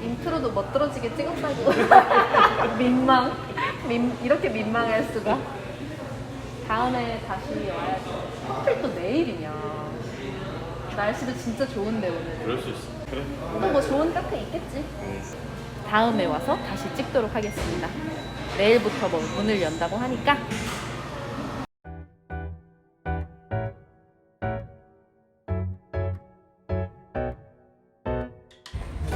인트로도 멋들어지게 찍었다고. 이렇게 민망할 수가. 다음에 다시 와야지. 하필 또 내일이냐. 날씨도 진짜 좋은데 오늘. 그럴 수 있어. 그래. 또 뭐 좋은 카페 있겠지. 다음에 와서 다시 찍도록 하겠습니다. 내일부터 뭐 문을 연다고 하니까.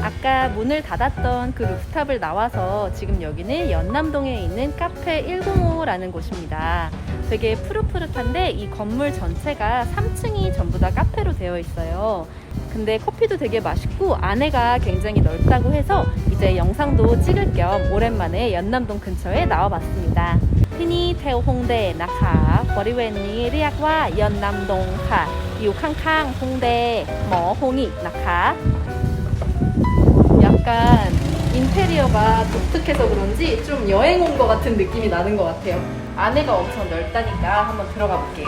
아까 문을 닫았던 그 루프탑을 나와서 지금 여기는 연남동에 있는 카페 105라는 곳입니다. 되게 푸릇푸릇한데 이 건물 전체가 3층이 전부 다 카페로 되어 있어요. 근데 커피도 되게 맛있고 안에가 굉장히 넓다고 해서 이제 영상도 찍을 겸 오랜만에 연남동 근처에 나와봤습니다.ที่นี่ แถว 홍대 นะคะ บริเวณนี้ เรียกว่า 연남동 ค่ะ อยู่ข้างๆ 홍대 หมอ 홍익 นะคะ 약간 인테리어가 독특해서 그런지 좀 여행 온 것 같은 느낌이 나는 것 같아요. 안에가 엄청 넓다니까 한번 들어가 볼게요.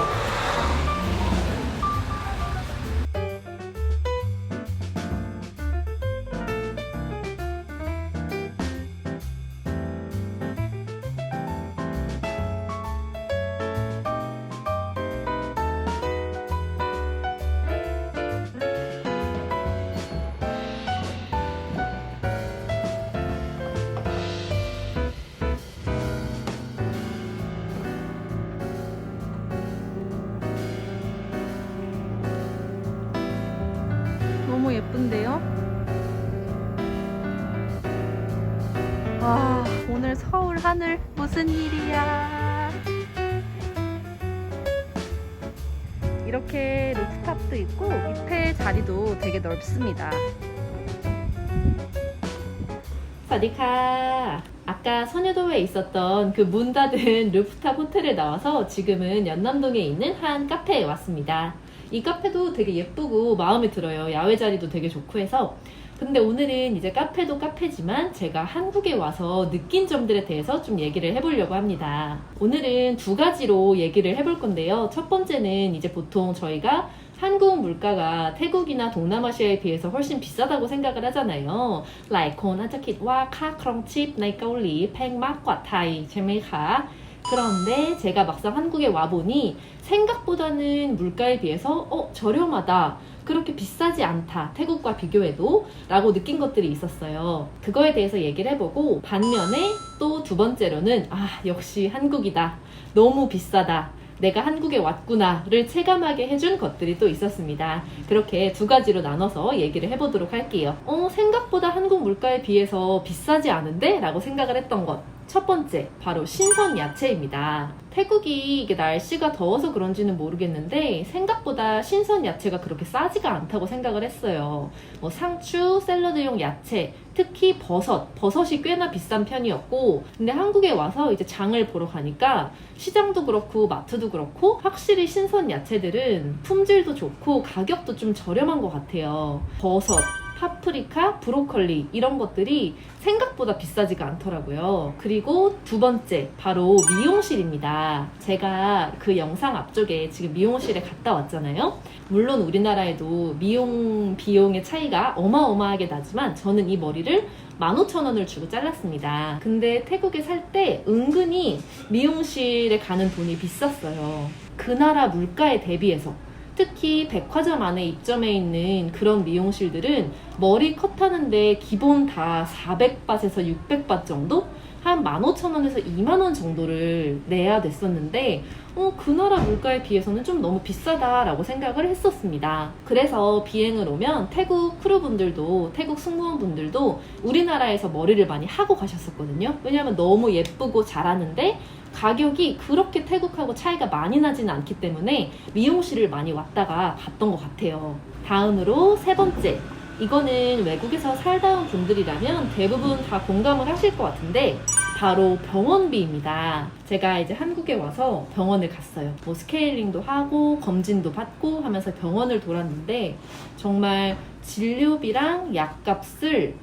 너무 예쁜데요? 와, 오늘 서울 하늘 무슨 일이야. 이렇게 루프탑도 있고 밑에 자리도 되게 넓습니다. สวัสดีค่ะ. 아까 선유도에 있었던 그 문 닫은 루프탑 호텔에 나와서 지금은 연남동에 있는 한 카페에 왔습니다. 이 카페도 되게 예쁘고 마음에 들어요. 야외 자리도 되게 좋고 해서. 근데 오늘은 이제 카페도 카페지만 제가 한국에 와서 느낀 점들에 대해서 좀 얘기를 해보려고 합니다. 오늘은 두 가지로 얘기를 해볼 건데요. 첫 번째는 이제 보통 저희가 한국 물가가 태국이나 동남아시아에 비해서 훨씬 비싸다고 생각을 하잖아요. หลายคนอาจจะคิดว่าค่าครองชีพในเกาหลีแพงมากกว่าไทยใช่ไหมคะ? 그런데 제가 막상 한국에 와보니 생각보다는 물가에 비해서 저렴하다, 그렇게 비싸지 않다, 태국과 비교해도 라고 느낀 것들이 있었어요. 그거에 대해서 얘기를 해보고, 반면에 또 두 번째로는 역시 한국이다, 너무 비싸다, 내가 한국에 왔구나를 체감하게 해준 것들이 또 있었습니다. 그렇게 두 가지로 나눠서 얘기를 해보도록 할게요. 생각보다 한국 물가에 비해서 비싸지 않은데? 라고 생각을 했던 것. 첫 번째, 바로 신선 야채입니다. 태국이 이게 날씨가 더워서 그런지는 모르겠는데 생각보다 신선 야채가 그렇게 싸지가 않다고 생각을 했어요. 상추, 샐러드용 야채, 특히 버섯이 꽤나 비싼 편이었고, 근데 한국에 와서 이제 장을 보러 가니까 시장도 그렇고 마트도 그렇고 확실히 신선 야채들은 품질도 좋고 가격도 좀 저렴한 것 같아요. 버섯, 파프리카, 브로콜리 이런 것들이 생각보다 비싸지가 않더라고요. 그리고 두 번째, 바로 미용실입니다. 제가 그 영상 앞쪽에 지금 미용실에 갔다 왔잖아요. 물론 우리나라에도 미용 비용의 차이가 어마어마하게 나지만 저는 이 머리를 15,000원을 주고 잘랐습니다. 근데 태국에 살 때 은근히 미용실에 가는 돈이 비쌌어요. 그 나라 물가에 대비해서. 특히 백화점 안에 입점해 있는 그런 미용실들은 머리 컷하는데 기본 다 400바트에서 600바트 정도? 한 15,000원에서 2만원 정도를 내야 됐었는데 그 나라 물가에 비해서는 좀 너무 비싸다라고 생각을 했었습니다. 그래서 비행을 오면 태국 크루분들도, 태국 승무원분들도 우리나라에서 머리를 많이 하고 가셨었거든요. 왜냐하면 너무 예쁘고 잘하는데 가격이 그렇게 태국하고 차이가 많이 나지는 않기 때문에 미용실을 많이 왔다가 갔던 것 같아요. 다음으로 세 번째, 이거는 외국에서 살다 온 분들이라면 대부분 다 공감을 하실 것 같은데 바로 병원비입니다. 제가 이제 한국에 와서 병원을 갔어요. 뭐 스케일링도 하고 검진도 받고 하면서 병원을 돌았는데 정말 진료비랑 약값을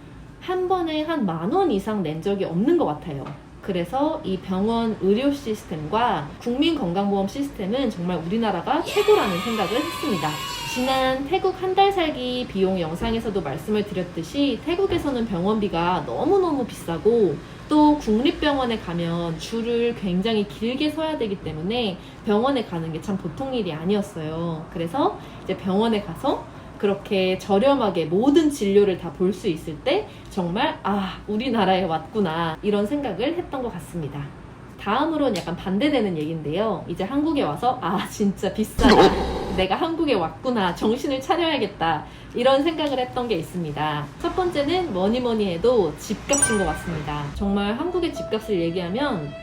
한 번에 한 10,000원 이상 낸 적이 없는 것 같아요. 그래서 이 병원 의료 시스템과 국민건강보험 시스템은 정말 우리나라가 최고라는 생각을 했습니다. 지난 태국 한 달 살기 비용 영상에서도 말씀을 드렸듯이 태국에서는 병원비가 너무너무 비싸고 또 국립병원에 가면 줄을 굉장히 길게 서야 되기 때문에 병원에 가는 게 참 보통 일이 아니었어요. 그래서 이제 병원에 가서 그렇게 저렴하게 모든 진료를 다 볼 수 있을 때 정말 우리나라에 왔구나 이런 생각을 했던 것 같습니다. 다음으로는 약간 반대되는 얘기인데요. 이제 한국에 와서 진짜 비싸다. 내가 한국에 왔구나. 정신을 차려야겠다. 이런 생각을 했던 게 있습니다. 첫 번째는 뭐니 해도 집값인 것 같습니다. 정말 한국의 집값을 얘기하면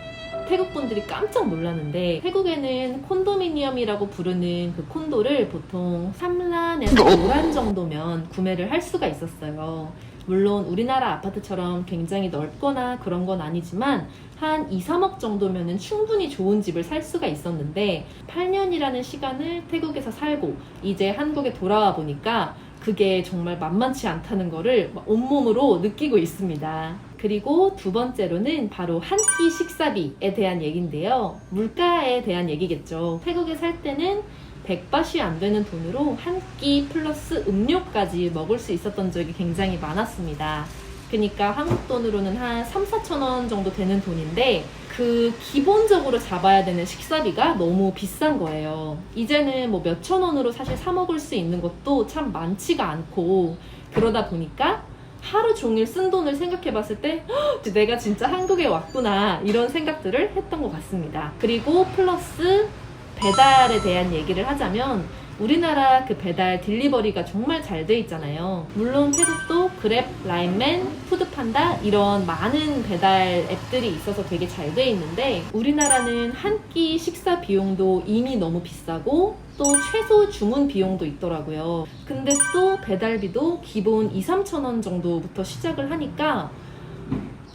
태국 분들이 깜짝 놀랐는데 태국에는 콘도미니엄이라고 부르는 그 콘도를 보통 3란에서 5란 정도면 구매를 할 수가 있었어요. 물론 우리나라 아파트처럼 굉장히 넓거나 그런 건 아니지만 한 2, 3억 정도면은 충분히 좋은 집을 살 수가 있었는데 8년이라는 시간을 태국에서 살고 이제 한국에 돌아와 보니까 그게 정말 만만치 않다는 거를 온몸으로 느끼고 있습니다. 그리고 두 번째로는 바로 한 끼 식사비에 대한 얘기인데요. 물가에 대한 얘기겠죠. 태국에 살 때는 100바시 안 되는 돈으로 한 끼 플러스 음료까지 먹을 수 있었던 적이 굉장히 많았습니다. 그러니까 한국 돈으로는 한 3, 4천 원 정도 되는 돈인데 그 기본적으로 잡아야 되는 식사비가 너무 비싼 거예요. 이제는 뭐 몇천 원으로 사실 사 먹을 수 있는 것도 참 많지가 않고 그러다 보니까 하루 종일 쓴 돈을 생각해 봤을 때 내가 진짜 한국에 왔구나 이런 생각들을 했던 것 같습니다. 그리고 플러스 배달에 대한 얘기를 하자면 우리나라 그 배달 딜리버리가 정말 잘 돼 있잖아요. 물론 태국도 그랩, 라인맨, 푸드판다 이런 많은 배달 앱들이 있어서 되게 잘 돼 있는데 우리나라는 한 끼 식사 비용도 이미 너무 비싸고 또 최소 주문 비용도 있더라고요. 근데 또 배달비도 기본 2, 3천 원 정도부터 시작을 하니까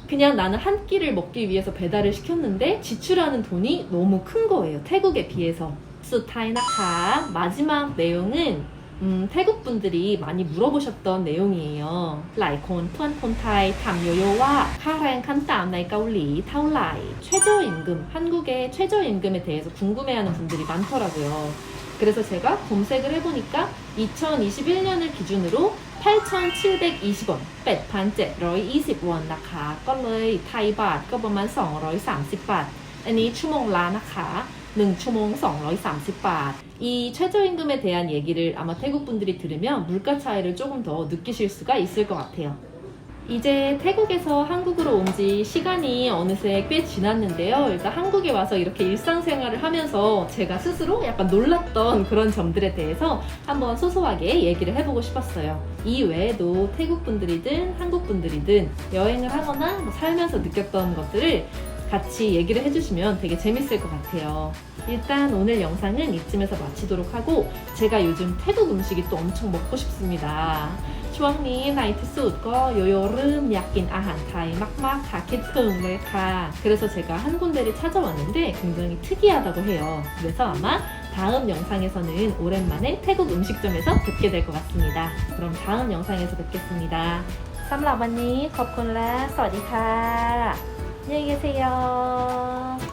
그냥 나는 한 끼를 먹기 위해서 배달을 시켰는데 지출하는 돈이 너무 큰 거예요. 태국에 비해서. 수타이나카 마지막 내용은 태국 분들이 많이 물어보셨던 내용이에요. หลายคนเพื่อนคนไทยถามโยโย่ว่าค่าแรงขั้นต่ำในเกาหลีเท่าไหร่ 최저임금, 한국의 최저임금에 대해서 궁금해하는 분들이 많더라고요. 그래서 제가 검색을 해보니까 2021년을 기준으로 8,720 วอน 8,720 วอนนะคะ ก็เลยไทยบาทก็ประมาณ230 บาท อันนี้ชั่วโมงละนะคะ 1ชั่วโมง 230 บาท. 이 최저임금에 대한 얘기를 아마 태국 분들이 들으면 물가 차이를 조금 더 느끼실 수가 있을 것 같아요. 이제 태국에서 한국으로 온 지 시간이 어느새 꽤 지났는데요. 일단 한국에 와서 이렇게 일상생활을 하면서 제가 스스로 약간 놀랐던 그런 점들에 대해서 한번 소소하게 얘기를 해보고 싶었어요. 이 외에도 태국 분들이든 한국 분들이든 여행을 하거나 뭐 살면서 느꼈던 것들을 같이 얘기를 해주시면 되게 재밌을 것 같아요. 일단 오늘 영상은 이쯤에서 마치도록 하고 제가 요즘 태국 음식이 또 엄청 먹고 싶습니다. ช่วงนี้ในที่สุดก็โยโย่เริ่มอยากกินอาหารไทยมากๆค่ะคิดถึงเลยค่ะ 그래서 제가 한 군데를 찾아왔는데 굉장히 특이하다고 해요. 그래서 아마 다음 영상에서는 오랜만에 태국 음식점에서 뵙게 될 것 같습니다. 그럼 다음 영상에서 뵙겠습니다. สำหรับวันนี้ขอบคุณและสวัสดีค่ะ안녕히 계세요.